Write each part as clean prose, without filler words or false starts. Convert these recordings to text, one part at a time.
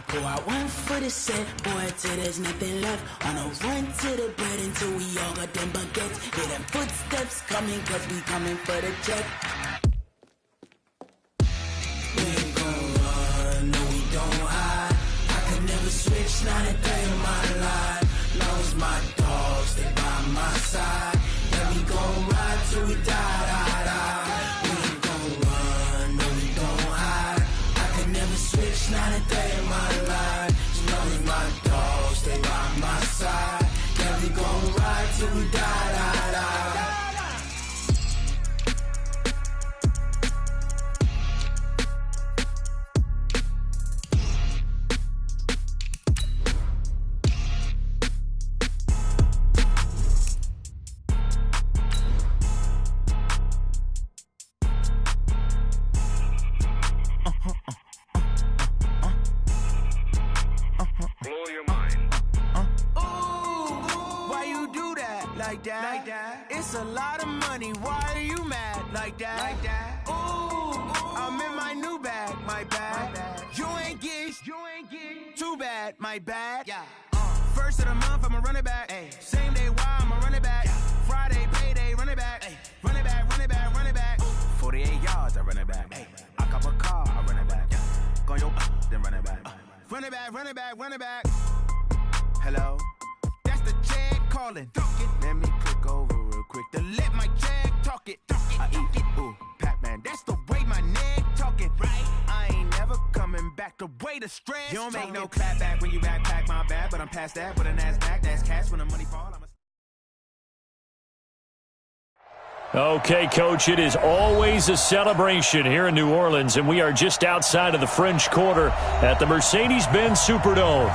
Pour out one for the set, boy, till there's nothing left. On a run to the bread until we all got them baguettes. Hear them footsteps coming, cause we coming for the check. We ain't gon' run, no we don't hide. I could never switch, not a day in my life. Long as my dogs, stay by my side. Yeah, we gon' ride till we die, die, die. We ain't gon' run, no we don't hide. I could never switch, not a day in my life. As long as my dogs, stay by my side. Yeah, we gon' ride till we die, die, die. Like that. It's a lot of money. Why are you mad like that? Like that. Ooh, I'm in my new bag. My bad. You ain't get too bad. My bad. Yeah. First of the month, I'ma run it back. Ay. Same day, why I'ma run it back. Yeah. Friday, payday, run it back. Ay. Run it back, run it back, run it back. 48 yards, I run it back. Ay. I cop a car, I run it back. Yeah. Go yo, then run it back. Run it back, run it back, run it back. Hello? That's the check calling. Let me click over real quick to let my check talk it. I eat it, ooh, Pac-Man. That's the way my neck talking. Right? I ain't never coming back. The way the stress. You don't make no clap back when you backpack my bad, but I'm past that. But a NASDAQ, that's cash when the money fall. Okay, Coach, it is always a celebration here in New Orleans, and we are just outside of the French Quarter at the Mercedes-Benz Superdome.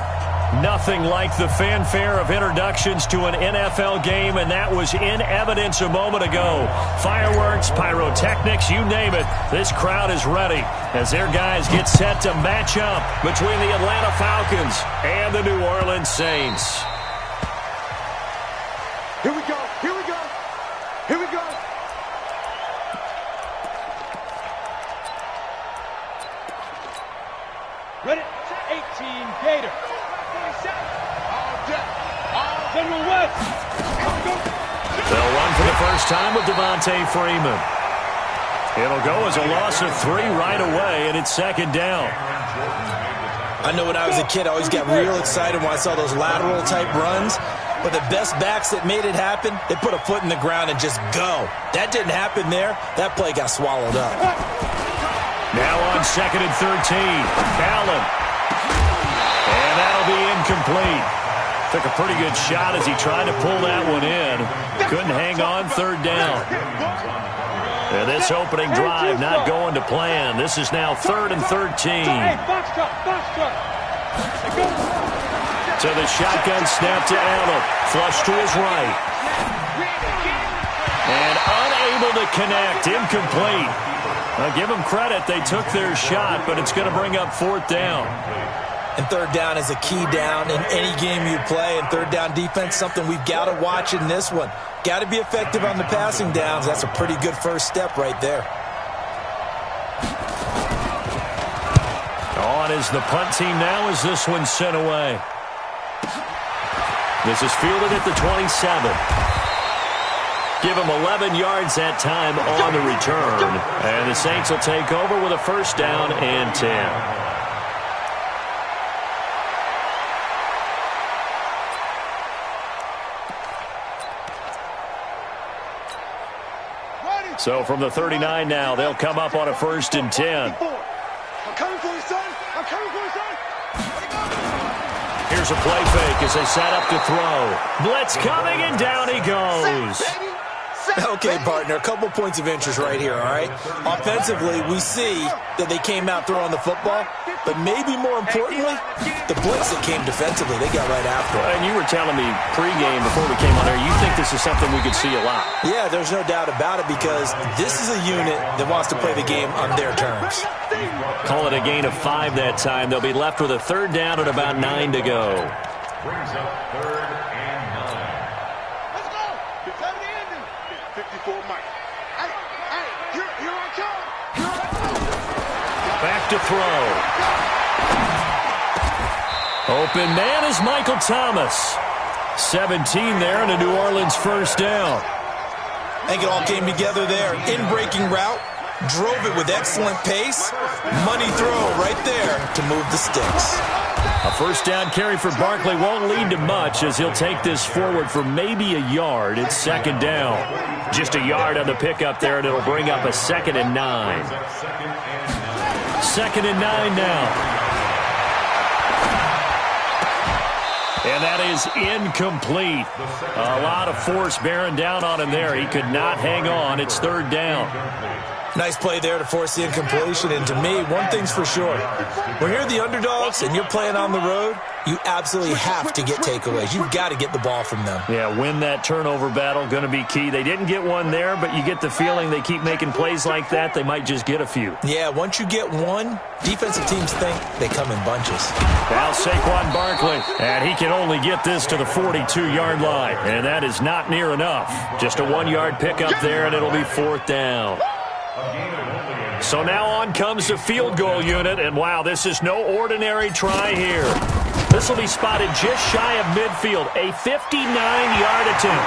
Nothing like the fanfare of introductions to an NFL game, and that was in evidence a moment ago. Fireworks, pyrotechnics, you name it. This crowd is ready as their guys get set to match up between the Atlanta Falcons and the New Orleans Saints. Here we go, here we go, here we go. Ready? 18 Gator. They'll run for the first time with Devontae Freeman. It'll go as a loss of 3 right away, and it's second down. I know when I was a kid, I always got real excited when I saw those lateral-type runs. But the best backs that made it happen, they put a foot in the ground and just go. That didn't happen there. That play got swallowed up. Now on second and 13, Allen. And that'll be incomplete. Took a pretty good shot as he tried to pull that one in. Couldn't hang on third down. And this opening drive not going to plan. This is now 3rd and 13. To the shotgun snap to Allen. Flush to his right. And unable to connect. Incomplete. I'll give them credit. They took their shot, but it's going to bring up 4th down. And 3rd down is a key down in any game you play. And 3rd down defense, something we've got to watch in this one. Got to be effective on the passing downs. That's a pretty good first step right there. On is the punt team now as this one's sent away. This is fielded at the 27. Give him 11 yards that time on the return. And the Saints will take over with a first down and 10. So from the 39 now, they'll come up on a 1st and 10. I'm coming for you, son. I'm coming for you, son. Here's a play fake as they set up to throw. Blitz coming, and down he goes. Okay, partner, a couple points of interest right here, all right? Offensively, we see that they came out throwing the football, but maybe more importantly, the blitz that came defensively, they got right after it. And you were telling me pregame before we came on there, you think this is something we could see a lot. Yeah, there's no doubt about it because this is a unit that wants to play the game on their terms. Call it a gain of 5 that time. They'll be left with a 3rd down at about 9 to go. Brings up 3rd and 9. Let's go. It's at the ending. 54 Mike. Hey, here I come. Back to throw. Open man is Michael Thomas. 17 there and a New Orleans first down. I think it all came together there. In-breaking route, drove it with excellent pace. Money throw right there to move the sticks. A first down carry for Barkley won't lead to much as he'll take this forward for maybe a yard. It's second down. Just a yard on the pickup there, and it'll bring up a 2nd and 9. 2nd and 9 now. And that is incomplete. A lot of force bearing down on him there. He could not hang on. It's third down. Nice play there to force the incompletion. And to me, one thing's for sure. When you're the underdogs and you're playing on the road, you absolutely have to get takeaways. You've got to get the ball from them. Yeah, win that turnover battle, going to be key. They didn't get one there, but you get the feeling they keep making plays like that, they might just get a few. Yeah, once you get one, defensive teams think they come in bunches. Now Saquon Barkley, and he can only get this to the 42-yard line, and that is not near enough. Just a 1-yard pickup there, and it'll be fourth down. So now on comes the field goal unit, and wow, this is no ordinary try here. This will be spotted just shy of midfield, a 59-yard attempt.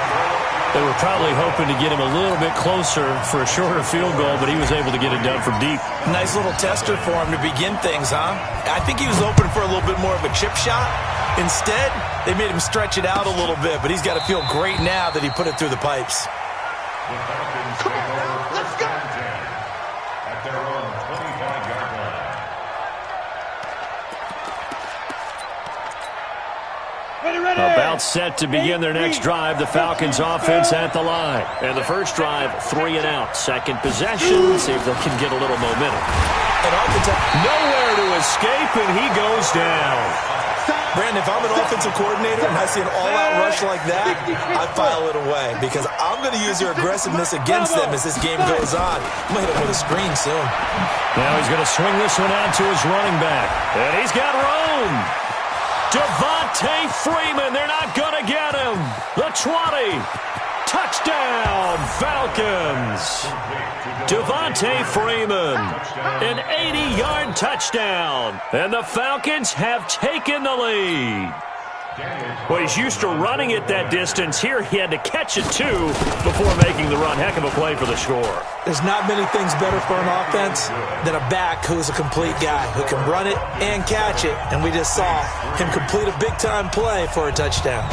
They were probably hoping to get him a little bit closer for a shorter field goal, but he was able to get it done from deep. Nice little tester for him to begin things, huh? I think he was open for a little bit more of a chip shot. Instead, they made him stretch it out a little bit, but he's got to feel great now that he put it through the pipes. Come on, let's go. At their own 25-yard line. About set to begin their next drive. The Falcons offense at the line. And the first drive, 3 and out. Second possession, see if they can get a little momentum. And off the top, nowhere to escape, and he goes down. Brandon, if I'm an offensive coordinator and I see an all-out rush like that, I file it away because I'm going to use their aggressiveness against them as this game goes on. I'm going to hit him with a screen soon. Now he's going to swing this one out to his running back. And he's got room. Devontae Freeman, they're not going to get him. The 20. Touchdown, Falcons. Devontae Freeman, an 80-yard touchdown. And the Falcons have taken the lead. Well, he's used to running it that distance. Here he had to catch it, too, before making the run. Heck of a play for the score. There's not many things better for an offense than a back who's a complete guy, who can run it and catch it. And we just saw him complete a big-time play for a touchdown.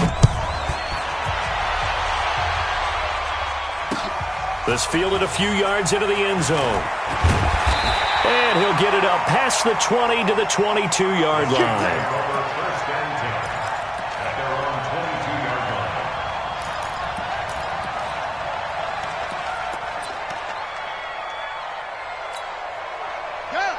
This fielded a few yards into the end zone. And he'll get it up past the 20 to the 22-yard line.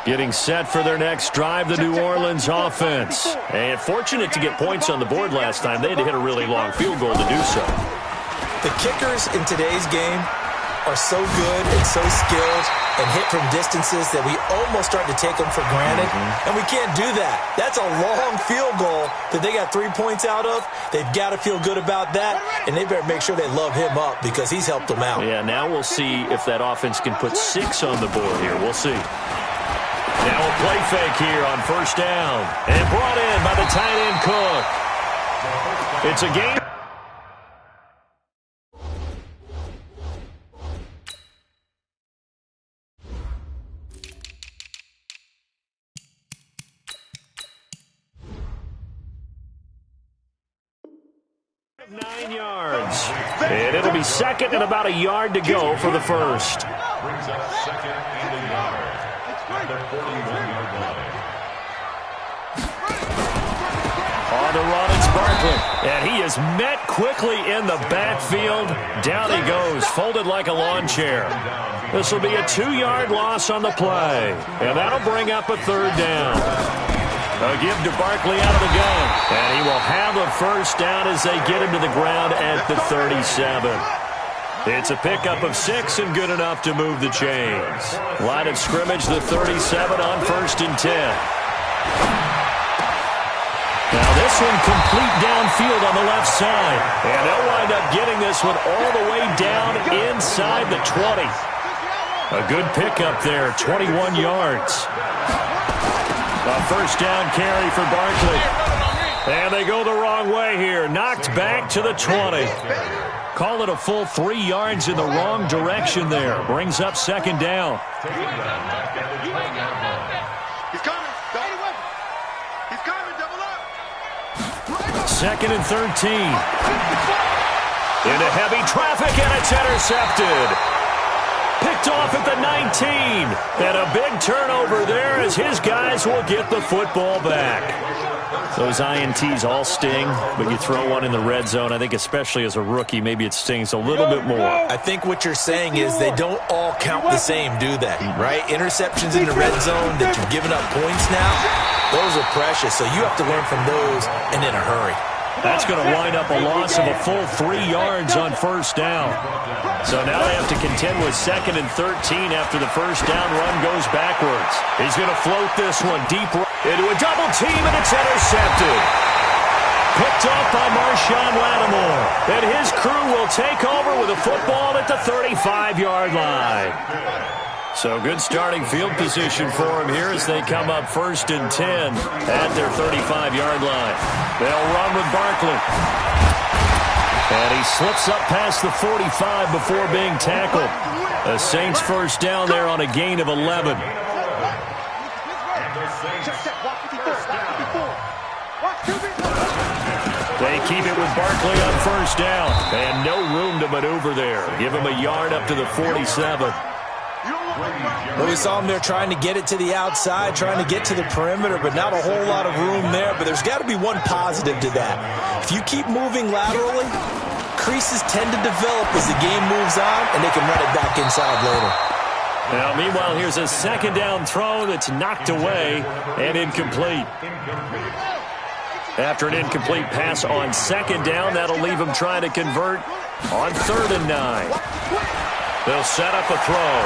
Getting set for their next drive, the New Orleans offense. And fortunate to get points on the board last time. They had to hit a really long field goal to do so. The kickers in today's game are so good and so skilled and hit from distances that we almost start to take them for granted. And we can't do that. That's a long field goal that they got 3 points out of. They've got to feel good about that, and they better make sure they love him up because he's helped them out. Yeah, now we'll see if that offense can put 6 on the board here. We'll see. Now a play fake here on first down. And brought in by the tight end Cook. It's a game. Nine yards. And it'll be second and about a yard to go for the first. Brings up second and a yard. At the 41-yard line. On the run, it's Barkley. And he is met quickly in the backfield. Down he goes, folded like a lawn chair. This will be a 2-yard loss on the play. And that'll bring up a third down. A give to Barkley out of the gun. And he will have a first down as they get him to the ground at the 37. It's a pickup of 6 and good enough to move the chains. Line of scrimmage, the 37 on first and 10. Now this one complete downfield on the left side. And they'll wind up getting this one all the way down inside the 20. A good pickup there, 21 yards. A first down carry for Barkley. And they go the wrong way here. Knocked back to the 20. Call it a full 3 yards in the wrong direction there. Brings up second down. He's coming. He's coming. Double up. Second and 13. Into heavy traffic, and it's intercepted. Picked off at the 19. And a big turnover there as his guys will get the football back. Those INTs all sting, but you throw one in the red zone, I think especially as a rookie, maybe it stings a little bit more. I think what you're saying is they don't all count the same, do they? Right? Interceptions in the red zone that you've given up points now, those are precious. So you have to learn from those and in a hurry. That's going to wind up a loss of a full 3 yards on first down. So now they have to contend with second and 13 after the first down run goes backwards. He's going to float this one deep into a double team, and it's intercepted. Picked off by Marshawn Lattimore. And his crew will take over with a football at the 35-yard line. So good starting field position for him here as they come up first and 10 at their 35-yard line. They'll run with Barkley. And he slips up past the 45 before being tackled. The Saints first down there on a gain of 11. They keep it with Barkley on first down. And no room to maneuver there. Give him a yard up to the 47. Well, we saw him there trying to get it to the outside, trying to get to the perimeter, but not a whole lot of room there. But there's got to be one positive to that. If you keep moving laterally, creases tend to develop as the game moves on, and they can run it back inside later. Now, meanwhile, here's a second down throw that's knocked away and incomplete. After an incomplete pass on second down, that'll leave him trying to convert on 3rd and 9. They'll set up a throw.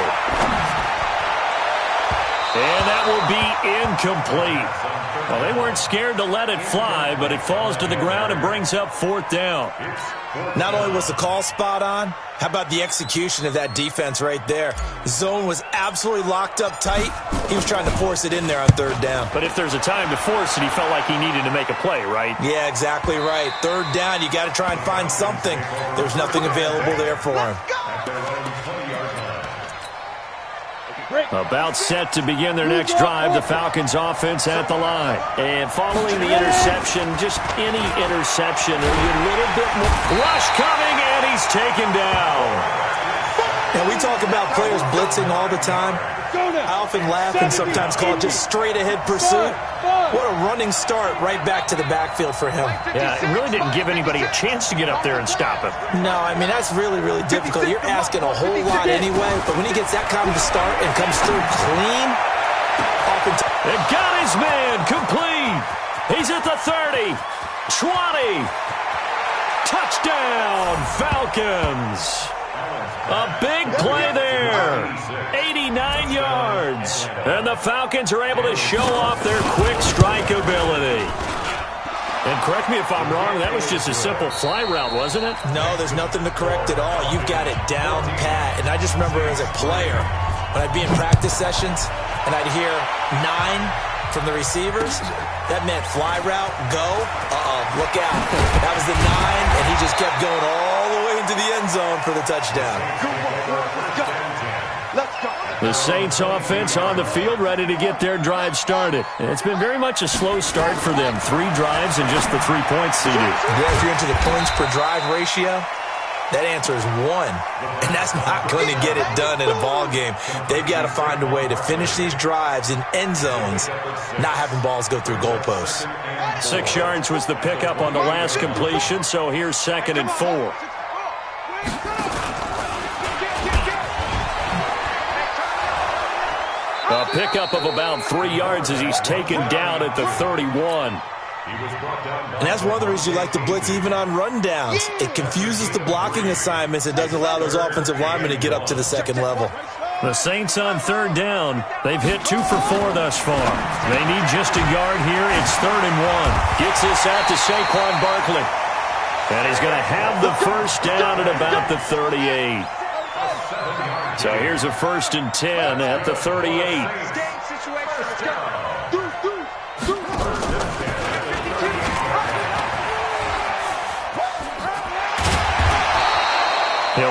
And that will be incomplete. Well, they weren't scared to let it fly, but it falls to the ground and brings up 4th down. Not only was the call spot on, how about the execution of that defense right there? The zone was absolutely locked up tight. He was trying to force it in there on 3rd down. But if there's a time to force it, he felt like he needed to make a play, right? Yeah, exactly right. 3rd down, you got to try and find something. There's nothing available there for him. About set to begin their next drive, the Falcons offense at the line. And following the interception, just any interception, a little bit more. Rush coming, and he's taken down. And we talk about players blitzing all the time. I often laugh and sometimes call it just straight-ahead pursuit. What a running start right back to the backfield for him. Yeah, it really didn't give anybody a chance to get up there and stop him. No, I mean, that's really, really difficult. You're asking a whole lot anyway, but when he gets that kind of a start and comes through clean, They got his man complete. He's at the 30, 20. Touchdown, Falcons. A big play there. 89 yards. And the Falcons are able to show off their quick strike ability. And correct me if I'm wrong, that was just a simple fly route, wasn't it? No, there's nothing to correct at all. You've got it down pat. And I just remember as a player, when I'd be in practice sessions and I'd hear 9 from the receivers, that meant fly route, go, look out. That was the 9, and he just kept going all the way into the end zone for the touchdown. The Saints offense on the field, ready to get their drive started. And it's been very much a slow start for them. 3 drives and just the 3 points seeded. Yeah, if you're into the points per drive ratio, that answer is 1. And that's not going to get it done in a ball game. They've got to find a way to finish these drives in end zones, not having balls go through goalposts. 6 yards was the pickup on the last completion, so here's 2nd and 4. A pickup of about 3 yards as he's taken down at the 31. And that's one of the reasons you like to blitz even on rundowns. It confuses the blocking assignments. It doesn't allow those offensive linemen to get up to the second level. The Saints on 3rd down. They've hit 2 for 4 thus far. They need just a yard here. It's 3rd and 1. Gets this out to Saquon Barkley. And he's going to have the first down at about the 38. So here's a 1st and 10 at the 38.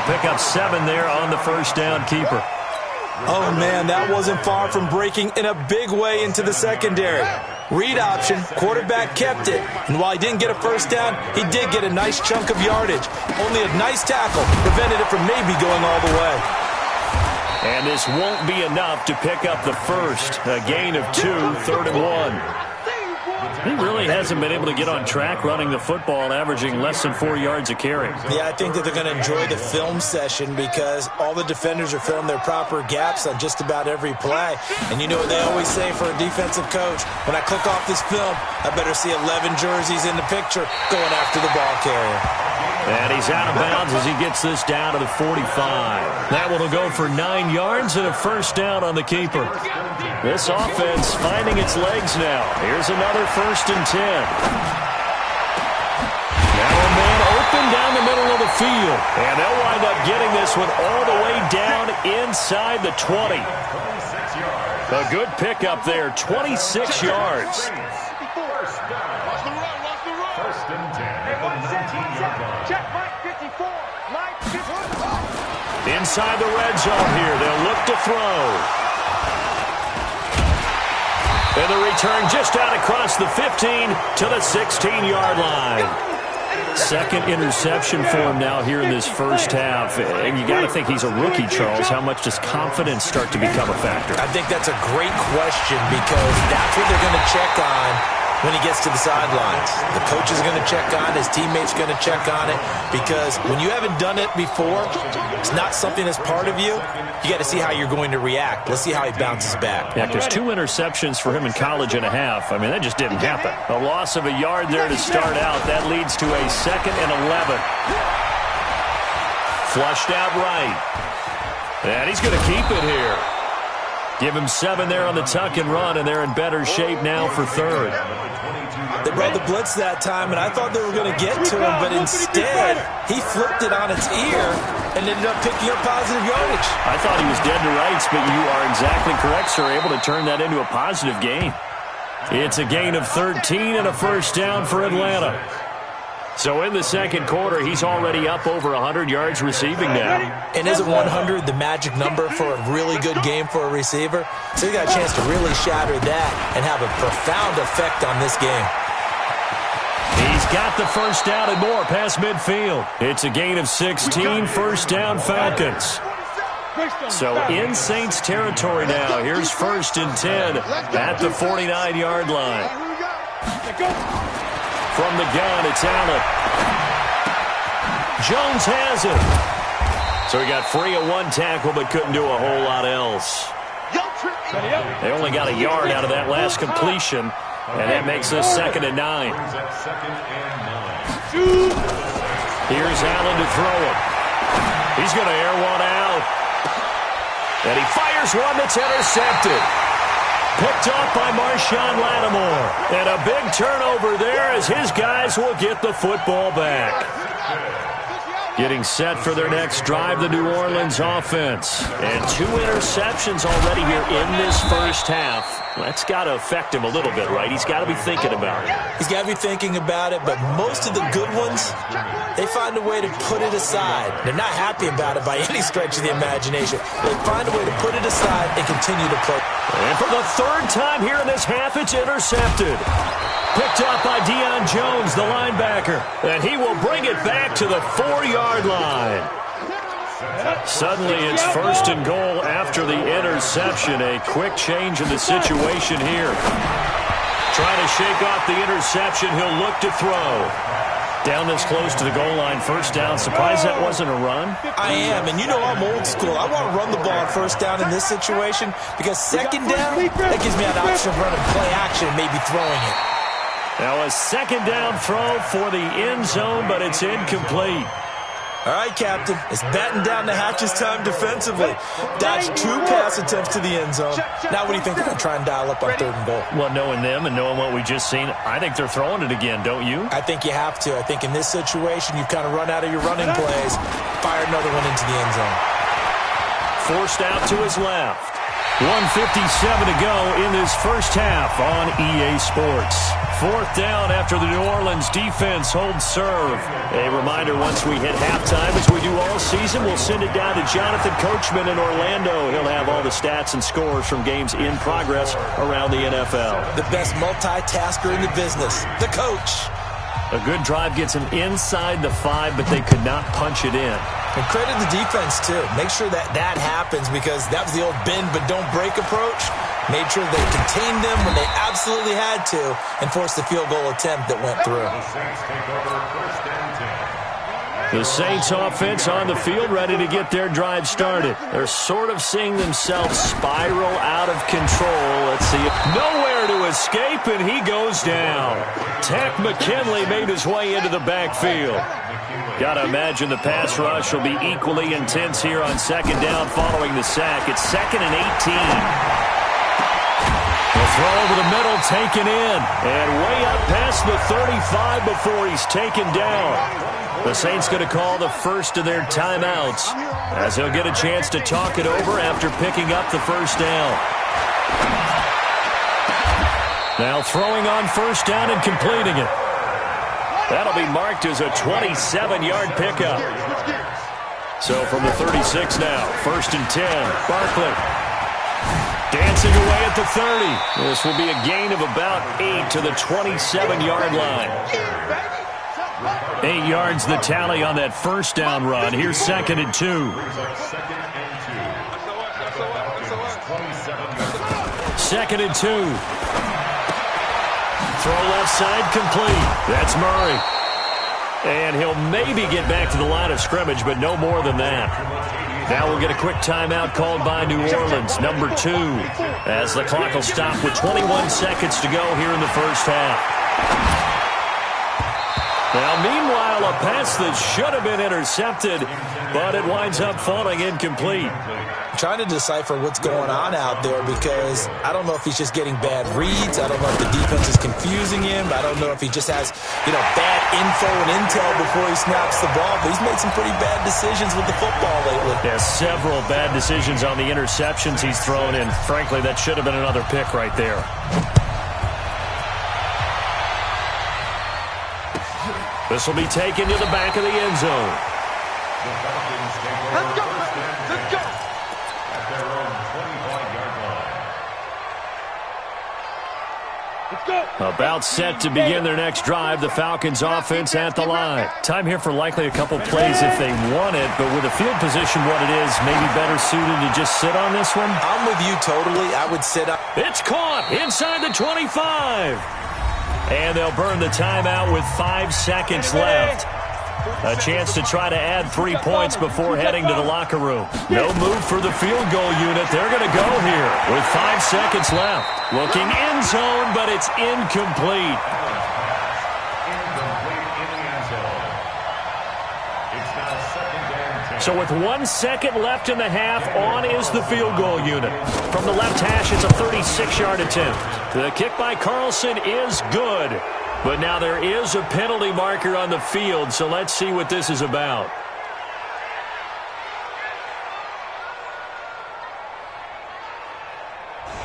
pick up 7 there on the first down keeper. Oh, man, that wasn't far from breaking in a big way into the secondary. Read option, quarterback kept it. And while he didn't get a first down, he did get a nice chunk of yardage. Only a nice tackle prevented it from maybe going all the way. And this won't be enough to pick up the first. A gain of 2, 3rd and 1. He really hasn't been able to get on track running the football, averaging less than 4 yards a carry. Yeah, I think that they're going to enjoy the film session because all the defenders are filling their proper gaps on just about every play. And you know what they always say for a defensive coach? When I click off this film, I better see 11 jerseys in the picture going after the ball carrier. And he's out of bounds as he gets this down to the 45. That one will go for 9 yards and a first down on the keeper. This offense finding its legs now. Here's another 1st and 10. Now a man open down the middle of the field. And they'll wind up getting this one all the way down inside the 20. A good pickup there, 26 yards. Inside the red zone here, they'll look to throw. And the return just out across the 15 to the 16-yard line. Second interception for him now here in this first half. And you got to think he's a rookie, Charles. How much does confidence start to become a factor? I think that's a great question because that's what they're going to check on when he gets to the sidelines. The coach is going to check on it. His teammates are going to check on it because when you haven't done it before, it's not something that's part of you. You got to see how you're going to react. Let's see how he bounces back. Yeah, because 2 interceptions for him in college and a half. I mean, that just didn't happen. A loss of a yard there to start out. That leads to a 2nd and 11. Flushed out right. And he's going to keep it here. Give him 7 there on the tuck and run, and they're in better shape now for 3rd. They brought the blitz that time, and I thought they were going to get to him, but instead, he flipped it on its ear and ended up picking up positive yardage. I thought he was dead to rights, but you are exactly correct, sir, able to turn that into a positive gain. It's a gain of 13 and a first down for Atlanta. So in the second quarter, he's already up over 100 yards receiving now. And isn't 100 the magic number for a really good game for a receiver? So he got a chance to really shatter that and have a profound effect on this game. He's got the first down and more past midfield. It's a gain of 16, first down Falcons. So in Saints territory now. Here's 1st and 10 at the 49-yard line. From the gun, it's Allen. Jones has it. So he got free of 1 tackle, but couldn't do a whole lot else. They only got a yard out of that last completion, and that makes this 2nd and 9. Here's Allen to throw it. He's going to air one out. And he fires one that's intercepted. Picked off by Marshawn Lattimore. And a big turnover there as his guys will get the football back. Getting set for their next drive, the New Orleans offense. And 2 interceptions already here in this first half. That's got to affect him a little bit, right? He's got to be thinking about it. He's got to be thinking about it, but most of the good ones, they find a way to put it aside. They're not happy about it by any stretch of the imagination. They find a way to put it aside and continue to play. And for the 3rd time here in this half, it's intercepted. Picked up by Deion Jones, the linebacker. And he will bring it back to the 4-yard line. Suddenly it's 1st and goal after the interception. A quick change in the situation here. Trying to shake off the interception. He'll look to throw. Down this close to the goal line, first down. Surprised that wasn't a run? I am, and you know I'm old school. I want to run the ball on first down in this situation because 2nd down, that gives me an option of running play action and maybe throwing it. Now a 2nd down throw for the end zone, but it's incomplete. All right, Captain, it's batten down the hatches time defensively. Dodged 2 pass attempts to the end zone. Now what do you think they're going to try and dial up on 3rd and goal? Well, knowing them and knowing what we just seen, I think they're throwing it again, don't you? I think you have to. I think in this situation, you've kind of run out of your running plays. Fire another one into the end zone. Forced out to his left. 1:57 to go in this first half on EA Sports. 4th down after the New Orleans defense holds serve. A reminder, once we hit halftime, as we do all season, we'll send it down to Jonathan Coachman in Orlando. He'll have all the stats and scores from games in progress around the NFL. The best multitasker in the business, the coach. A good drive gets them inside the 5, but they could not punch it in. And credit the defense, too. Make sure that happens, because that was the old bend but don't break approach. Made sure they contained them when they absolutely had to and forced the field goal attempt that went through. The Saints offense on the field, ready to get their drive started. They're sort of seeing themselves spiral out of control. Let's see. Nowhere to escape, and he goes down. Takk McKinley made his way into the backfield. Got to imagine the pass rush will be equally intense here on 2nd down following the sack. It's 2nd and 18. The throw over the middle, taken in, and way up past the 35 before he's taken down. The Saints going to call the first of their timeouts, as he'll get a chance to talk it over after picking up the first down. Now throwing on 1st down and completing it. That'll be marked as a 27-yard pickup. So from the 36 now, 1st and 10, Barkley. Dancing away at the 30. This will be a gain of about 8 to the 27-yard line. 8 yards the tally on that 1st down run. Here's 2nd and 2. 2nd and 2. Throw left side, complete. That's Murray. And he'll maybe get back to the line of scrimmage, but no more than that. Now we'll get a quick timeout called by New Orleans, number 2, as the clock will stop with 21 seconds to go here in the first half. Now, meanwhile, a pass that should have been intercepted, but it winds up falling incomplete. Trying to decipher what's going on out there, because I don't know if he's just getting bad reads. I don't know if the defense is confusing him. I don't know if he just has, bad info and intel before he snaps the ball. But he's made some pretty bad decisions with the football lately. There's several bad decisions on the interceptions he's thrown in. Frankly, that should have been another pick right there. This will be taken to the back of the end zone. Let's go! Let's go! At their own 25-yard line. Let's go! About set to begin their next drive, the Falcons offense at the line. Time here for likely a couple plays if they want it, but with the field position what it is, maybe better suited to just sit on this one? I'm with you totally. I would sit up. It's caught inside the 25. And they'll burn the timeout with 5 seconds left. A chance to try to add 3 points before heading to the locker room. No move for the field goal unit. They're going to go here with 5 seconds left. Looking end zone, but it's incomplete. So with 1 second left in the half, on is the field goal unit. From the left hash, it's a 36-yard attempt. The kick by Carlson is good. But now there is a penalty marker on the field, so let's see what this is about.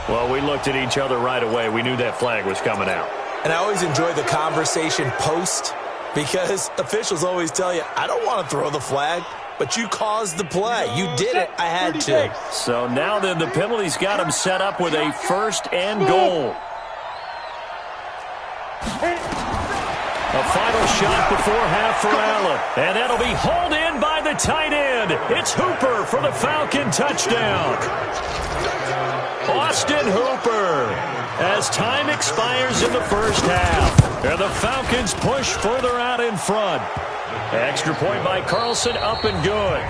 Well, we looked at each other right away. We knew that flag was coming out. And I always enjoy the conversation post, because officials always tell you, I don't want to throw the flag, but you caused the play. You did it. I had to. So now then the penalty's got him set up with a 1st and goal. A final shot before half for Allen. And that'll be hauled in by the tight end. It's Hooper for the Falcon touchdown. Austin Hooper, as time expires in the first half. And the Falcons push further out in front. Extra point by Carlson, up and good.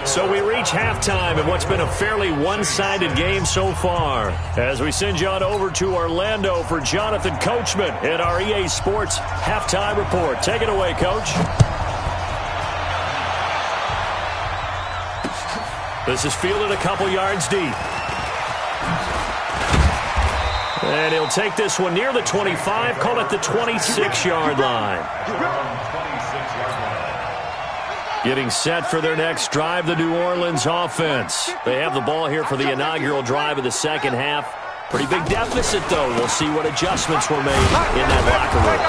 So we reach halftime in what's been a fairly one-sided game so far. As we send you on over to Orlando for Jonathan Coachman in our EA Sports Halftime Report. Take it away, Coach. This is fielded a couple yards deep. And he'll take this one near the 25, call it the 26-yard line. Getting set for their next drive, the New Orleans offense. They have the ball here for the inaugural drive of the second half. Pretty big deficit, though. We'll see what adjustments were made in that locker room.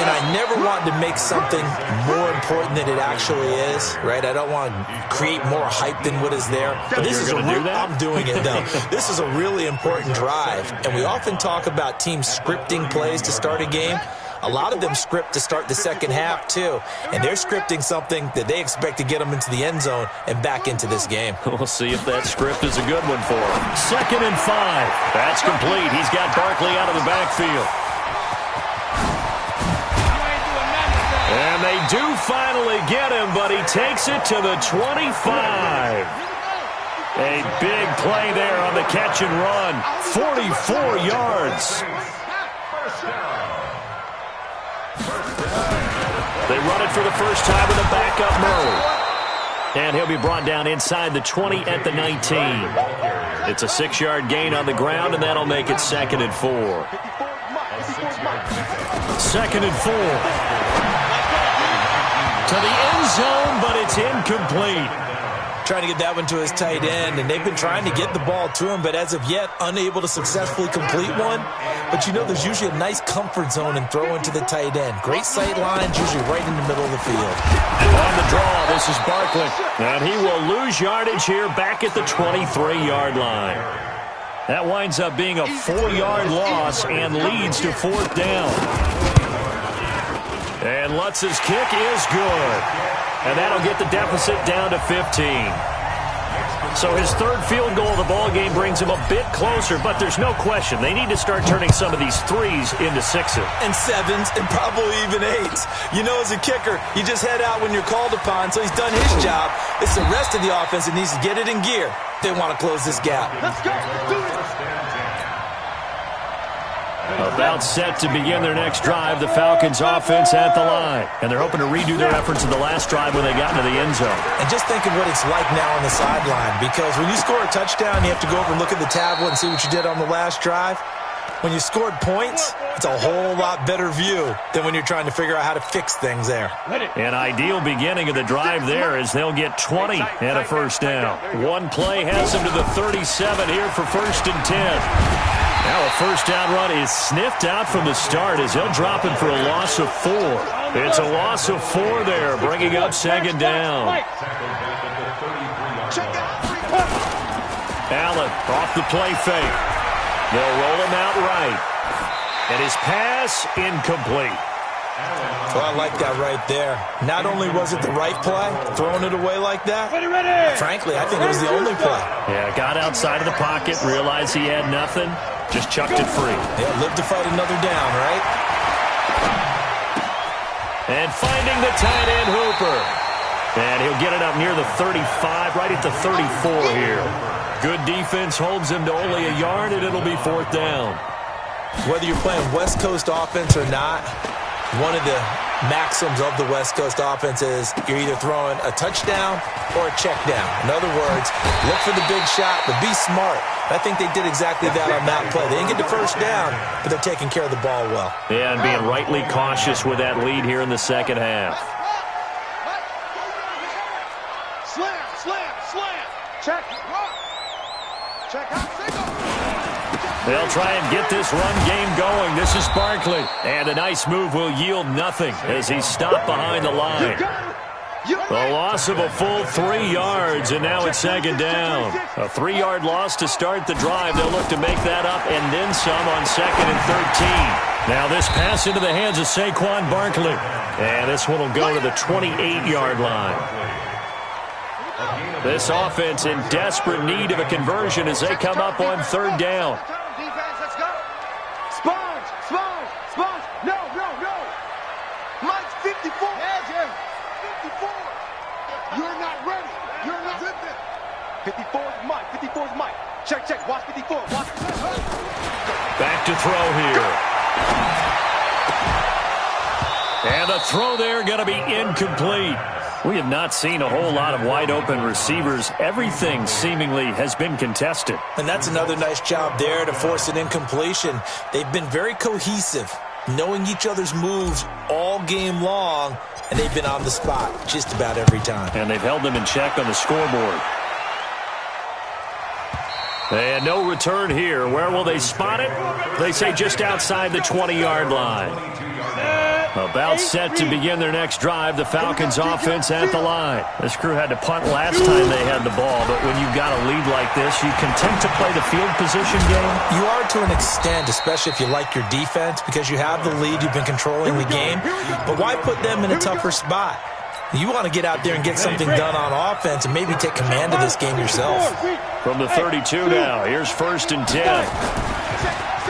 And I never wanted to make something more important than it actually is, right? I don't want to create more hype than what is there. But this is I'm doing it, though. This is a really important drive. And we often talk about teams scripting plays to start a game. A lot of them script to start the second half, too. And they're scripting something that they expect to get them into the end zone and back into this game. We'll see if that script is a good one for him. 2nd and 5. That's complete. He's got Barkley out of the backfield. And they do finally get him, but he takes it to the 25. A big play there on the catch and run. 44 yards. They run it for the first time with a backup Murray. And he'll be brought down inside the 20 at the 19. It's a 6-yard gain on the ground, and that'll make it 2nd and 4. 2nd and 4. To the end zone, but it's incomplete. Trying to get that one to his tight end, and they've been trying to get the ball to him, but as of yet, unable to successfully complete one. But you know there's usually a nice comfort zone in throwing to the tight end. Great sight lines, usually right in the middle of the field. On the draw, this is Barkley. And he will lose yardage here back at the 23-yard line. That winds up being a 4-yard loss and leads to 4th down. And Lutz's kick is good. And that'll get the deficit down to 15. So his 3rd field goal of the ball game brings him a bit closer, but there's no question they need to start turning some of these 3s into 6s. And 7s, and probably even 8s. You know, as a kicker, you just head out when you're called upon, so he's done his job. It's the rest of the offense that needs to get it in gear. They want to close this gap. Let's go. Do it. About set to begin their next drive, the Falcons offense at the line. And they're hoping to redo their efforts in the last drive when they got into the end zone. And just think of what it's like now on the sideline, because when you score a touchdown, you have to go over and look at the tablet and see what you did on the last drive. When you scored points, it's a whole lot better view than when you're trying to figure out how to fix things there. An ideal beginning of the drive there as they'll get 20 and a 1st down. One play has them to the 37 here for 1st and 10. Now a 1st down run is sniffed out from the start as they'll drop him for a loss of 4. It's a loss of 4 there, bringing up 2nd down. Allen off the play fake. They'll roll him out right. And his pass incomplete. Well, I like that right there. Not only was it the right play, throwing it away like that, frankly, I think it was the only play. Yeah, got outside of the pocket, realized he had nothing, just chucked it free. Yeah, live to fight another down, right? And finding the tight end, Hooper. And he'll get it up near the 35, right at the 34 here. Good defense holds him to only a yard, and it'll be 4th down. Whether you're playing West Coast offense or not, one of the maxims of the West Coast offense is you're either throwing a touchdown or a check down. In other words, look for the big shot, but be smart. I think they did exactly that on that play. They didn't get the 1st down, but they're taking care of the ball well. Yeah, and being rightly cautious with that lead here in the second half. Slam, slam, slam. Check. Check out, single. They'll try and get this run game going. This is Barkley. And a nice move will yield nothing as he's stopped behind the line. A loss of a full 3 yards, and now it's 2nd down. A 3-yard loss to start the drive. They'll look to make that up and then some on 2nd and 13. Now this pass into the hands of Saquon Barkley. And this one will go to the 28-yard line. This offense in desperate need of a conversion as they come up on 3rd down. Sponge. No. Mike's 54. 54. You're not ready. You're not ready. 54 is Mike. 54 is Mike. Check. Watch 54. Watch. Back to throw here. And the throw there going to be incomplete. We have not seen a whole lot of wide-open receivers. Everything seemingly has been contested. And that's another nice job there to force an incompletion. They've been very cohesive. knowing each other's moves all game long, and they've been on the spot just about every time. And they've held them in check on the scoreboard. And no return here. Where will they spot it? They say just outside the 20-yard line. About set to begin their next drive. The Falcons offense at the line. This crew had to punt last time they had the ball, but when you've got a lead like this, you content to play the field position game? You are to an extent, especially if you like your defense, because you have the lead, you've been controlling the game. But why put them in a tougher spot? You want to get out there and get something done on offense and maybe take command of this game yourself. From the 32 now, here's 1st and 10.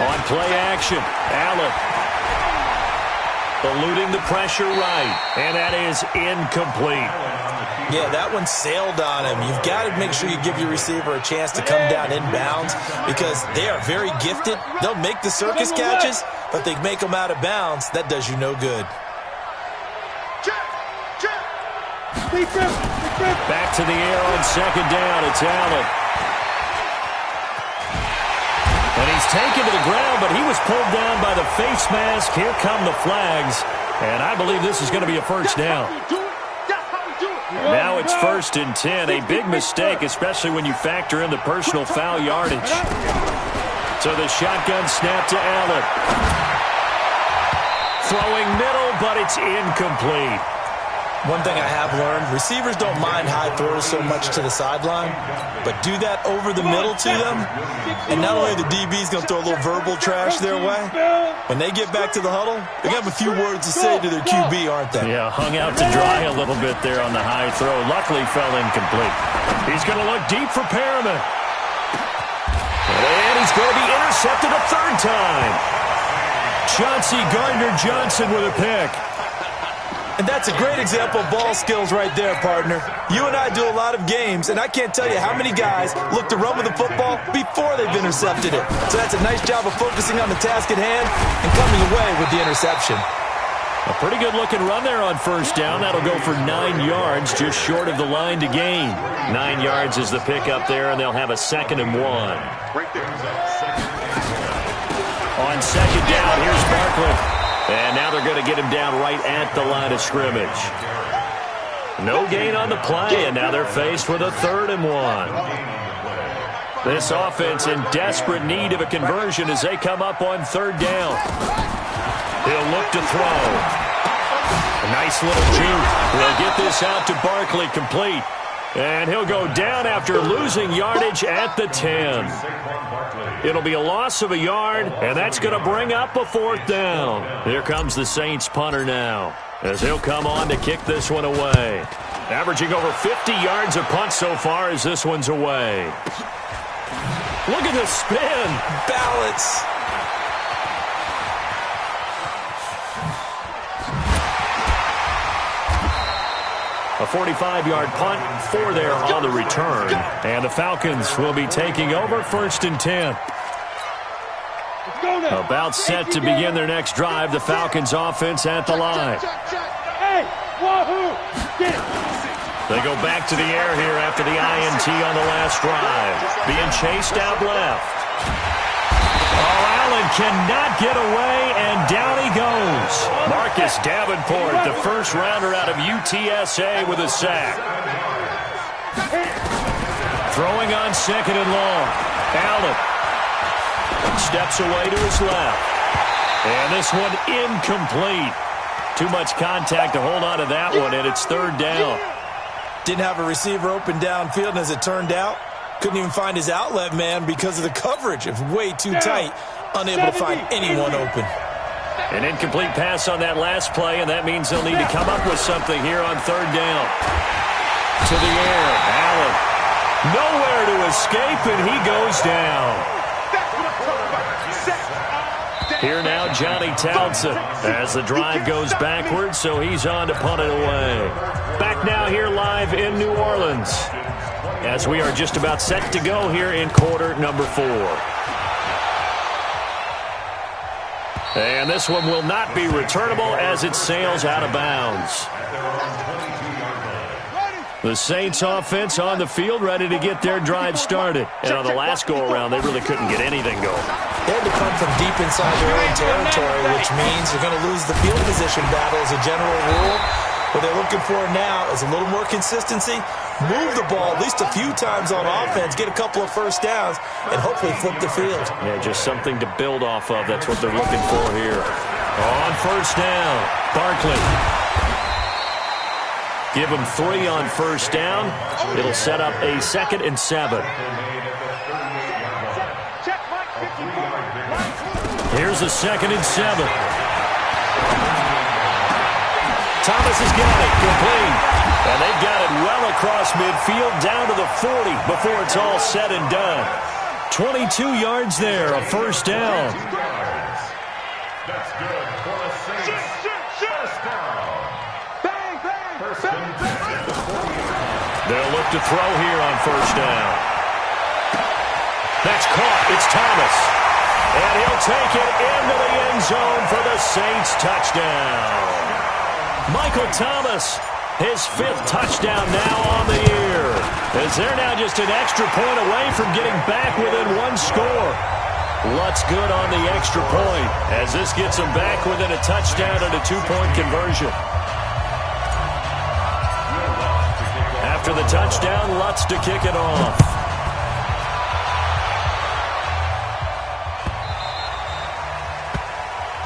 On play action, Allen. Eluding the pressure right, and that is incomplete. Yeah, that one sailed on him. You've got to make sure you give your receiver a chance to come down inbounds because they are very gifted. They'll make the circus catches, but they make them out of bounds. That does you no good. Back to the air on 2nd down. It's Allen. And he's taken to the ground, but he was pulled down by the face mask. Here come the flags. And I believe this is going to be a first down. Now it's 1st and 10. A big mistake, especially when you factor in the personal foul yardage. So the shotgun snap to Allen. Throwing middle, but it's incomplete. One thing I have learned, receivers don't mind high throws so much to the sideline, but do that over the middle to them, and not only the DB's going to throw a little verbal trash their way, when they get back to the huddle, they have a few words to say to their QB, aren't they? Yeah, hung out to dry a little bit there on the high throw. Luckily fell incomplete. He's going to look deep for Perriman. And he's going to be intercepted a 3rd time. Chauncey Gardner-Johnson with a pick. And that's a great example of ball skills right there, partner. You and I do a lot of games, and I can't tell you how many guys look to run with the football before they've intercepted it. So that's a nice job of focusing on the task at hand and coming away with the interception. A pretty good-looking run there on 1st down. That'll go for 9 yards, just short of the line to gain. 9 yards is the pick up there, and they'll have a 2nd and 1. On 2nd down, here's Barkley. And now they're going to get him down right at the line of scrimmage. No gain on the play, and now they're faced with a 3rd and 1. This offense in desperate need of a conversion as they come up on 3rd down. He'll look to throw. A nice little juke. He'll get this out to Barkley complete. And he'll go down after losing yardage at the 10. It'll be a loss of a yard, and that's going to bring up a 4th down. Here comes the Saints punter now, as he'll come on to kick this one away. Averaging over 50 yards a punt so far as this one's away. Look at the spin. Balance. A 45-yard punt, 4 there on the return. And the Falcons will be taking over 1st and 10. About set to begin their next drive. The Falcons offense at the line. They go back to the air here after the INT on the last drive. Being chased out left. Oh, Allen cannot get away, and down he goes. Marcus Davenport, the first rounder out of UTSA with a sack. Throwing on 2nd and long. Allen steps away to his left. And this one incomplete. Too much contact to hold on to that one, and it's 3rd down. Didn't have a receiver open downfield, and as it turned out, couldn't even find his outlet man because of the coverage. It was way too tight, unable to find anyone open. An incomplete pass on that last play, and that means they'll need to come up with something here on 3rd down. To the air, Allen. Nowhere to escape, and he goes down. Here now, Johnny Townsend, as the drive goes backwards, so he's on to punt it away. Back now here live in New Orleans, as we are just about set to go here in quarter number 4. And this one will not be returnable as it sails out of bounds. The Saints offense on the field, ready to get their drive started. And on the last go-around, they really couldn't get anything going. They had to punt from deep inside their own territory, which means they're going to lose the field position battle as a general rule. What they're looking for now is a little more consistency, move the ball at least a few times on offense, get a couple of first downs, and hopefully flip the field. Yeah, just something to build off of. That's what they're looking for here. On first down, Barkley. Give him 3 on first down. It'll set up a 2nd and 7. Here's a 2nd and 7. Thomas has got it, complete. And they've got it well across midfield, down to the 40 before it's all said and done. 22 yards there, a first down. That's good for the Saints. First down. Bang, bang, bang, bang. They'll look to throw here on first down. That's caught. It's Thomas. And he'll take it into the end zone for the Saints touchdown. Michael Thomas, his 5th touchdown now on the year. As they're now just an extra point away from getting back within 1 score. Lutz good on the extra point as this gets them back within a touchdown and a 2-point conversion. After the touchdown, Lutz to kick it off.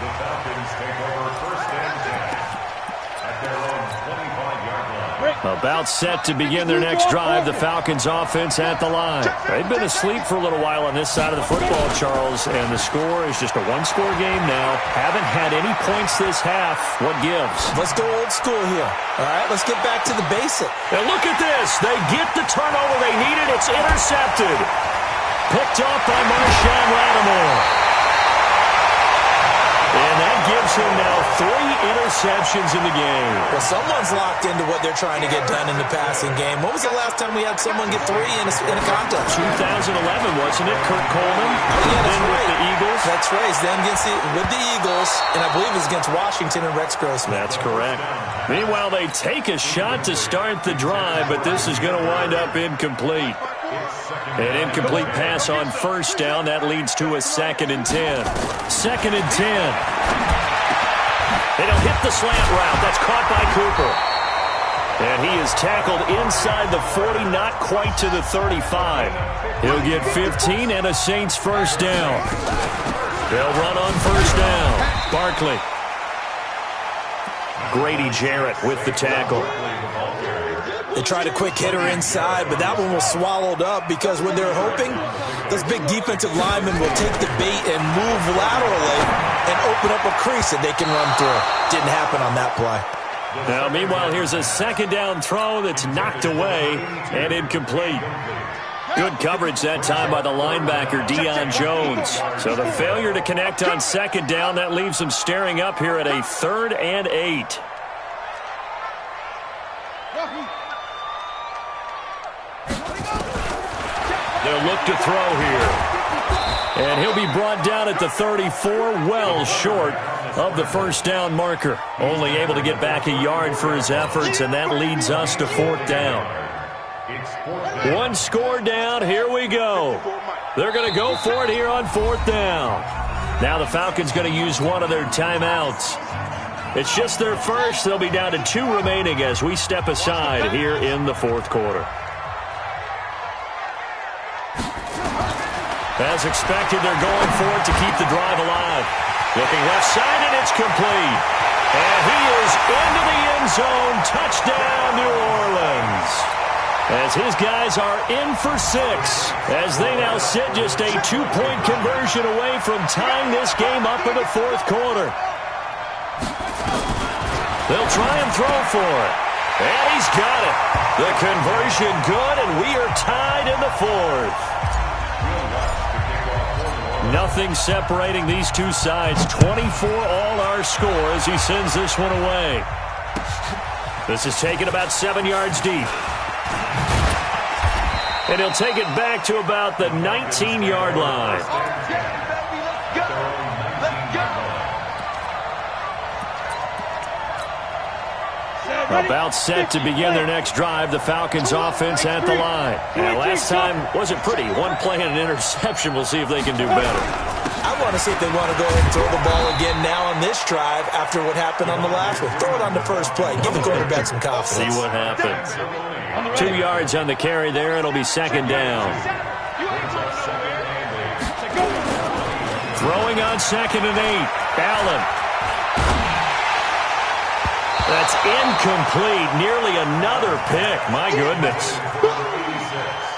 The Falcons take over first and 10 at their own 25-yard line. About set to begin their next drive, the Falcons offense at the line. They've been asleep for a little while on this side of the football, Charles, and the score is just a 1-score game now. Haven't had any points this half. What gives? Let's go old school here. All right, let's get back to the basic. And look at this. They get the turnover they needed. It's intercepted. Picked off by Marshawn Lattimore. And that gives him now 3 interceptions in the game. Well, someone's locked into what they're trying to get done in the passing game. When was the last time we had someone get 3 in a contest? 2011, wasn't it? Kurt Coleman. Oh, yeah, that's then right. With the Eagles. That's right. Then with the Eagles, and I believe it was against Washington and Rex Grossman. That's correct. Meanwhile, they take a shot to start the drive, but this is going to wind up incomplete. An incomplete pass on first down. That leads to a 2nd and 10. 2nd and 10. And he'll hit the slant route. That's caught by Cooper. And he is tackled inside the 40, not quite to the 35. He'll get 15 and a Saints first down. They'll run on first down. Barkley. Grady Jarrett with the tackle. They tried a quick hitter inside, but that one was swallowed up because when they're hoping, those big defensive linemen will take the bait and move laterally and open up a crease that they can run through. Didn't happen on that play. Now, meanwhile, here's a 2nd down throw that's knocked away and incomplete. Good coverage that time by the linebacker, Deion Jones. So the failure to connect on 2nd down, that leaves them staring up here at a 3rd and 8. They'll look to throw here. And he'll be brought down at the 34, well short of the first down marker. Only able to get back a yard for his efforts, and that leads us to 4th down. 1 score down, here we go. They're going to go for it here on 4th down. Now the Falcons going to use one of their timeouts. It's just their first. They'll be down to 2 remaining as we step aside here in the 4th quarter. As expected, they're going for it to keep the drive alive. Looking left side, and it's complete. And he is into the end zone. Touchdown, New Orleans. As his guys are in for 6. As they now sit just a 2-point conversion away from tying this game up in the 4th quarter. They'll try and throw for it. And he's got it. The conversion good, and we are tied in the 4th. Nothing separating these two sides. 24 all our score as he sends this one away. This is taken about 7 yards deep. And he'll take it back to about the 19-yard line. About set to begin their next drive. The Falcons offense at the line. And last time wasn't pretty. One play and an interception. We'll see if they can do better. I want to see if they want to go ahead and throw the ball again now on this drive after what happened on the last one. Throw it on the first play. Give the quarterback some confidence. See what happens. 2 yards on the carry there. It'll be second down. Throwing on 2nd and 8. Allen. That's incomplete. Nearly another pick. My goodness.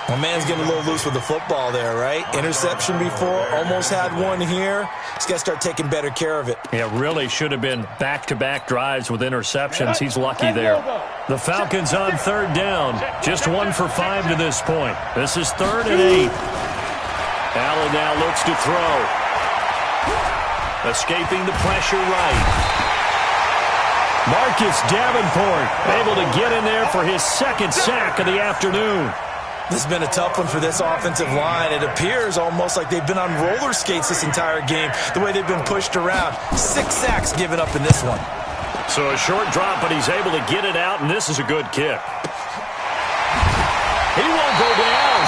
My man's getting a little loose with the football there, right? Interception before. Almost had one here. He's got to start taking better care of it. Yeah, really should have been back-to-back drives with interceptions. He's lucky there. The Falcons on 3rd down. Just 1 for 5 to this point. This is 3rd and 8. Allen now looks to throw. Escaping the pressure right. Marcus Davenport able to get in there for his 2nd sack of the afternoon. This has been a tough one for this offensive line. It appears almost like they've been on roller skates this entire game, the way they've been pushed around. 6 sacks given up in this one. So a short drop, but he's able to get it out, and this is a good kick. He won't go down.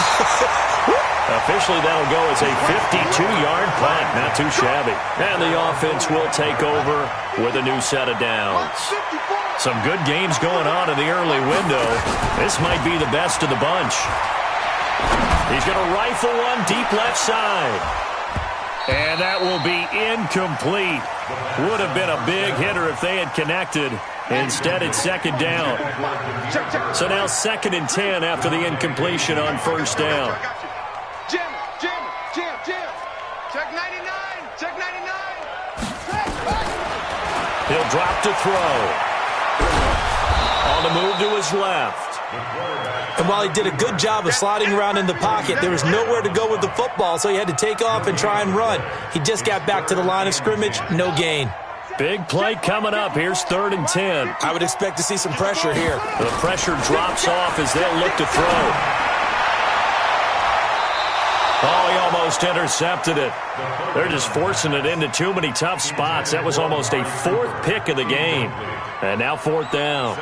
Officially, that'll go as a 52-yard punt. Not too shabby. And the offense will take over with a new set of downs. Some good games going on in the early window. This might be the best of the bunch. He's going to rifle one deep left side. And that will be incomplete. Would have been a big hitter if they had connected. Instead, it's 2nd down. So now 2nd and 10 after the incompletion on 1st down. Jim. Check 99. Check 99. He'll drop to throw. On the move to his left. And while he did a good job of sliding around in the pocket, there was nowhere to go with the football, so he had to take off and try and run. He just got back to the line of scrimmage, no gain. Big play coming up. Here's 3rd and 10. I would expect to see some pressure here. The pressure drops off as they'll look to throw. Oh, he almost intercepted it. They're just forcing it into too many tough spots. That was almost a 4th pick of the game. And now 4th down.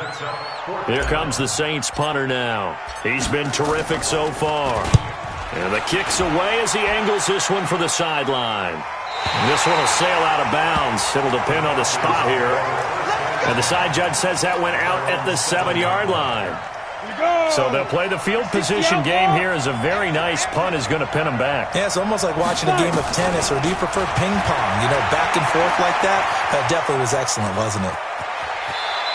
Here comes the Saints punter now. He's been terrific so far. And the kick's away as he angles this one for the sideline. This one will sail out of bounds. It'll depend on the spot here. And the side judge says that went out at the 7-yard line. So they'll play the field position game here as a very nice punt is going to pin them back. Yeah, it's almost like watching a game of tennis, or do you prefer ping pong? You know, back and forth like that? That definitely was excellent, wasn't it?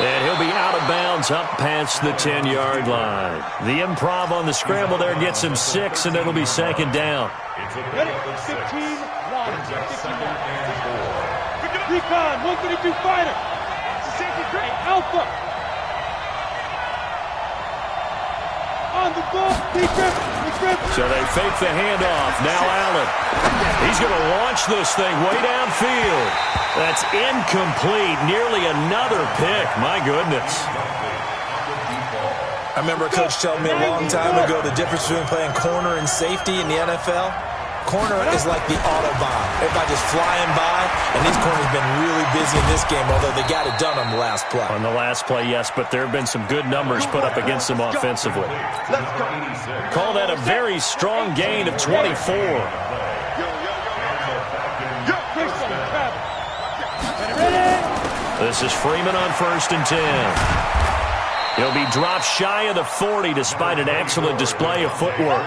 And he'll be out of bounds up past the 10-yard line. The improv on the scramble there gets him 6, and it'll be 2nd down. Ready? 15, 1, 51. Recon, 132 fighter. Safety great. Alpha. On the ball. So they fake the handoff. Now Allen. He's going to launch this thing way downfield. That's incomplete. Nearly another pick. My goodness. I remember a coach telling me a long time ago the difference between playing corner and safety in the NFL. Corner is like the Autobahn. Everybody just flying by, and these corners have been really busy in this game, although they got it done on the last play. On the last play, yes, but there have been some good numbers put up against them offensively. Call that a very strong gain of 24. This is Freeman on 1st and 10. He'll be dropped shy of the 40 despite an excellent display of footwork.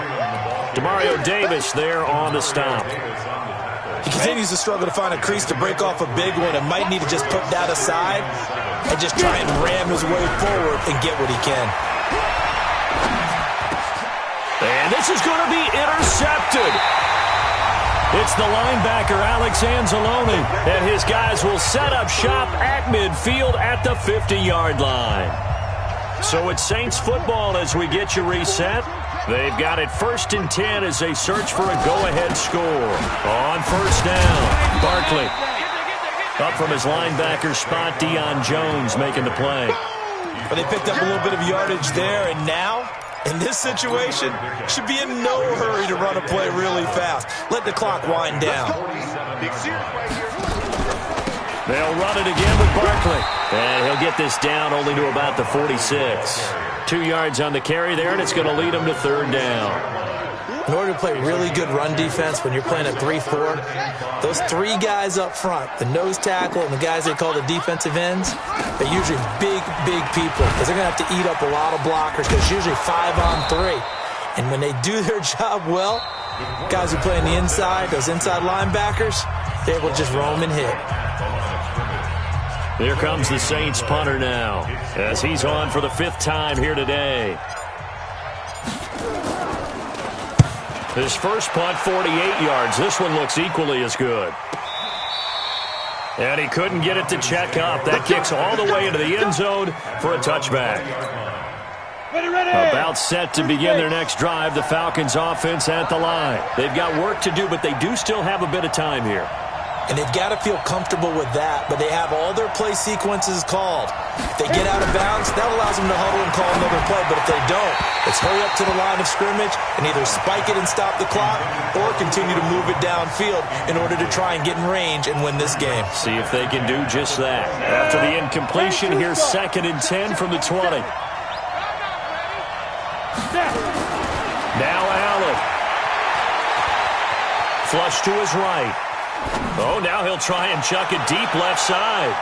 Demario Davis there on the stop. He continues to struggle to find a crease to break off a big one and might need to just put that aside and just try and ram his way forward and get what he can. And this is going to be intercepted. It's the linebacker, Alex Anzalone, and his guys will set up shop at midfield at the 50-yard line. So it's Saints football as we get you reset. They've got it 1st and 10 as they search for a go-ahead score. On 1st down, Barkley. Up from his linebacker spot, Deion Jones making the play. But they picked up a little bit of yardage there, and now, in this situation, should be in no hurry to run a play really fast. Let the clock wind down. They'll run it again with Barkley. And he'll get this down only to about the 46. 2 yards on the carry there, and it's going to lead him to third down. In order to play really good run defense when you're playing a 3-4, those 3 guys up front, the nose tackle and the guys they call the defensive ends, they're usually big people because they're going to have to eat up a lot of blockers because it's usually 5-on-3. And when they do their job well, guys who play on the inside, those inside linebackers, they will just roam and hit. Here comes the Saints punter now as he's on for the 5th time here today. His first punt, 48 yards. This one looks equally as good. And he couldn't get it to check up. That kicks all the way into the end zone for a touchback. About set to begin their next drive, the Falcons offense at the line. They've got work to do, but they do still have a bit of time here. And they've got to feel comfortable with that, but they have all their play sequences called. If they get out of bounds, that allows them to huddle and call another play, but if they don't, it's hurry up to the line of scrimmage and either spike it and stop the clock or continue to move it downfield in order to try and get in range and win this game. See if they can do just that. After the incompletion, here's 2nd and 10 from the 20. Now Allen. Flush to his right. Oh, now he'll try and chuck it deep left side.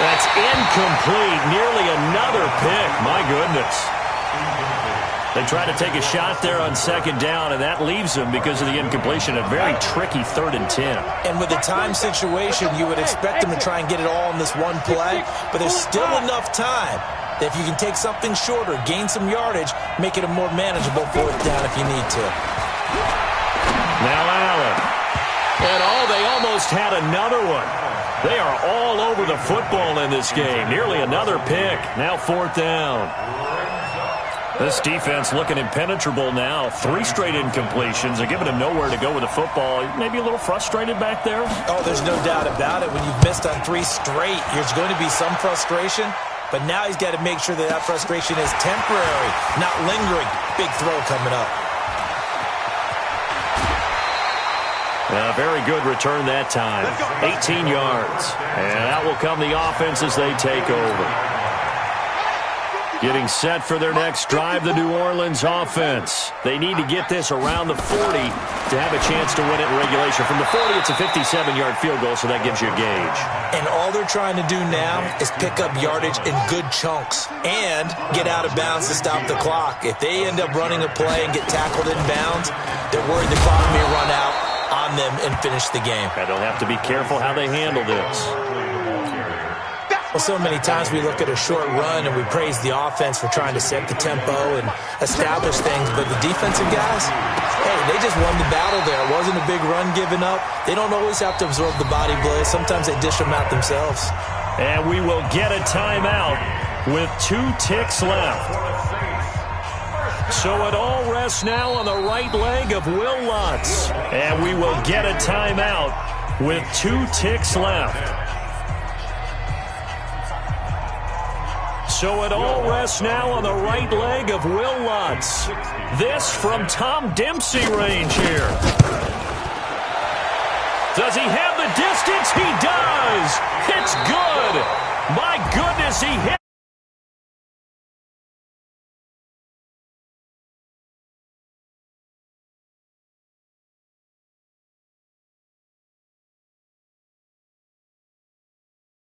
That's incomplete. Nearly another pick. My goodness. They try to take a shot there on 2nd down, and that leaves them because of the incompletion. A very tricky 3rd and 10. And with the time situation, you would expect them to try and get it all in this one play, but there's still enough time that if you can take something shorter, gain some yardage, make it a more manageable 4th down if you need to. Now Allen. And they almost had another one. They are all over the football in this game. Nearly another pick. Now 4th down. This defense looking impenetrable now. 3 straight incompletions. They're giving him nowhere to go with the football. Maybe a little frustrated back there? Oh, there's no doubt about it. When you've missed on 3 straight, there's going to be some frustration. But now he's got to make sure that frustration is temporary, not lingering. Big throw coming up. A very good return that time. 18 yards. And that will come the offense as they take over. Getting set for their next drive, the New Orleans offense. They need to get this around the 40 to have a chance to win it in regulation. From the 40, it's a 57-yard field goal, so that gives you a gauge. And all they're trying to do now is pick up yardage in good chunks and get out of bounds to stop the clock. If they end up running a play and get tackled in bounds, they're worried the clock may run out on them and finish the game. And they'll have to be careful how they handle this. Well, so many times we look at a short run and we praise the offense for trying to set the tempo and establish things, but the defensive guys, hey, they just won the battle there. It wasn't a big run given up. They don't always have to absorb the body blows. Sometimes they dish them out themselves. And we will get a timeout with 2 ticks left. So it all rests now on the right leg of Will Lutz. And we will get a timeout with 2 ticks left. So it all rests now on the right leg of Will Lutz. This from Tom Dempsey range here. Does he have the distance? He does. It's good. My goodness, he hit.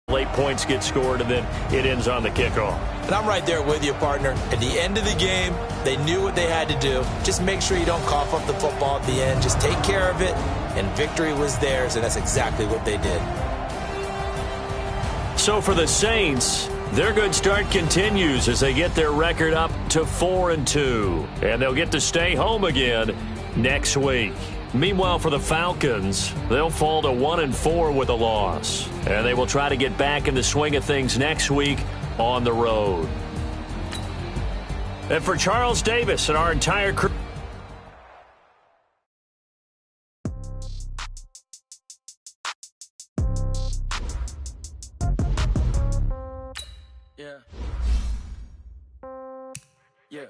Late points get scored, and then it ends on the kickoff. And I'm right there with you, partner. At the end of the game, they knew what they had to do. Just make sure you don't cough up the football at the end. Just take care of it, and victory was theirs, and that's exactly what they did. So for the Saints, their good start continues as they get their record up to 4-2. And they'll get to stay home again next week. Meanwhile, for the Falcons, they'll fall to 1-4 with a loss. And they will try to get back in the swing of things next week on the road. And for Charles Davis and our entire crew. Yeah.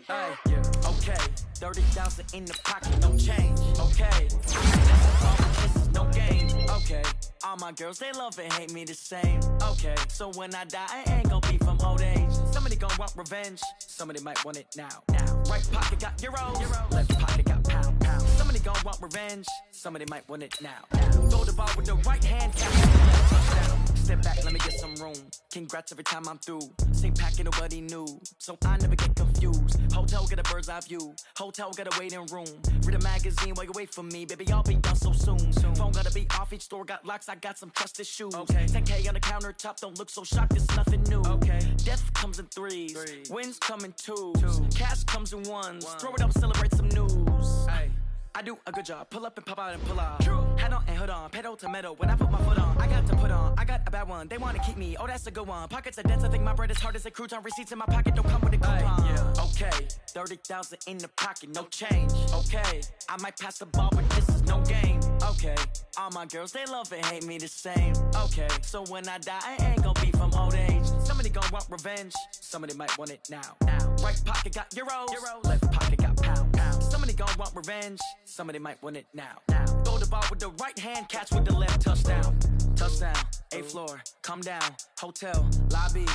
Hey, yeah. Okay. 30,000 in the pocket, no change. Okay. This is no game. Okay. All my girls, they love and hate me the same. Okay. So when I die, I ain't gon' be from old age. Somebody gon' want revenge. Somebody might want it now. Right pocket got euros. Left pocket got pound. Somebody gon' want revenge. Somebody might want it now. Throw the ball with the right hand. Touchdown. Step back, let me get some room. Congrats every time I'm through. Same packet, nobody knew, so I never get confused. Hotel got a bird's eye view. Hotel got a waiting room. Read a magazine while you wait for me. Baby, I'll be done so soon. Phone gotta be off, each store got locks. I got some trusted shoes. Okay. 10K on the countertop, don't look so shocked, it's nothing new. Okay. Death comes in threes. Wins come in twos. Cash comes in ones. Throw it up, celebrate some news. Hey. I do a good job, pull up and pop out and pull out. True. Head on and hood on, pedal to metal. When I put my foot on, I got to put on. I got a bad one, they wanna keep me. Oh, that's a good one. Pockets are dense, I think my bread is hard as a crouton. Receipts in my pocket don't come with a coupon. Yeah. Okay, 30,000 in the pocket, no change. Okay, I might pass the ball, but this is no game. Okay, all my girls, they love and hate me the same. Okay, so when I die, I ain't gon' be from old age. Somebody gon' want revenge, somebody might want it now. Right pocket got euros. Left pocket got pound. Somebody gon' want revenge, somebody might want it now. Throw the ball with the right hand, catch with the left. Touchdown, 8th floor, come down, hotel, lobby.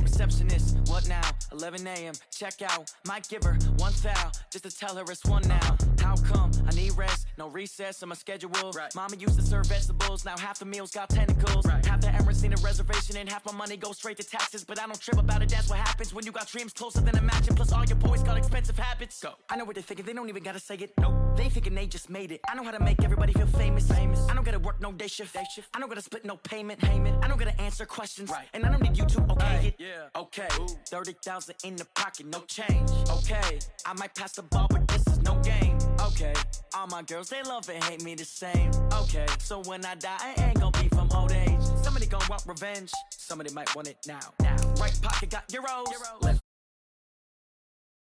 Receptionist, what now? 11 a.m., check out. Might give her one foul, just to tell her it's one now. How come? I need rest, no recess in my schedule. Right. Mama used to serve vegetables, now half the meals got tentacles. Right. Half the Emirates need a reservation and half my money goes straight to taxes. But I don't trip about it, that's what happens when you got dreams closer than imagine. Plus all your boys got expensive habits. Go. I know what they're thinking, they don't even gotta say it. Nope. They thinking they just made it. I know how to make everybody feel famous. I don't gotta work no day shift. I don't gotta split no payment. I don't gotta answer questions. Right. And I don't need you to okay it. Yeah. Okay, 30,000 in the pocket, no change. Okay, I might pass the ball, but this is no game. Okay, all my girls, they love and hate me the same. Okay, so when I die, I ain't gon' be from old age. Somebody gon' want revenge, somebody might want it now. Right pocket got euros. Left